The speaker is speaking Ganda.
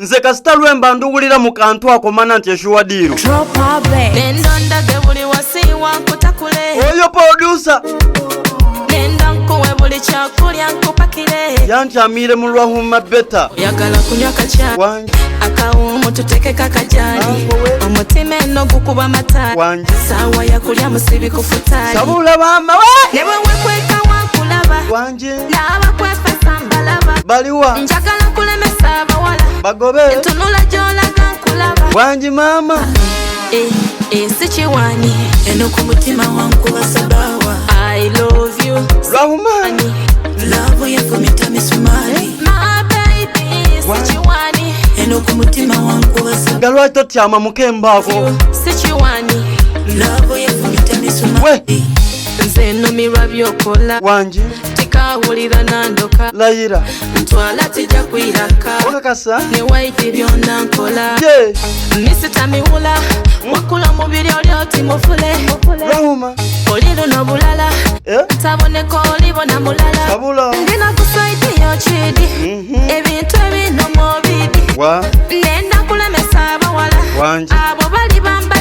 nze kasita lwemba nduwulira mu kantu akomana nti eshuwadiiro nendondage buli wasiwa nkutakule oyo producer nenda nkuwe buli kyakulya nkupakire yankyamire mu lwahuma beta oyagala kunywa kakyali wange akawumu tutekeka kajali omutima eno gukuba mataali wange saawa yakulya musibi kufutaali sabula bamba ne bwe wekweka wankulaba wange n'abakwefesa mbalaba baliwa njagala kulemesa abawala bagobe entunula gy'olaga nkulaba wange maama si kiwani eno ku mutima wankuba sabawa I love you lwahuma love yavumita misumari my baby si kiwani eno ku mutima wankuba sabawa galwaki totyama mukembaako si kiwani love yavumita misumari nze numirwa byokola wange tikawulira nandoka layira ntwala tijja kwiraka okakasa ne waiti byonna nkola ye misita miwula wakula mubiri oli oti mufule lwahuma oli luno bulala taboneka olibona mulala sabula ndina kusaidiyo kidi ebintu ebino mubidi wa nenda kulemesa abawala wange abo bali bamba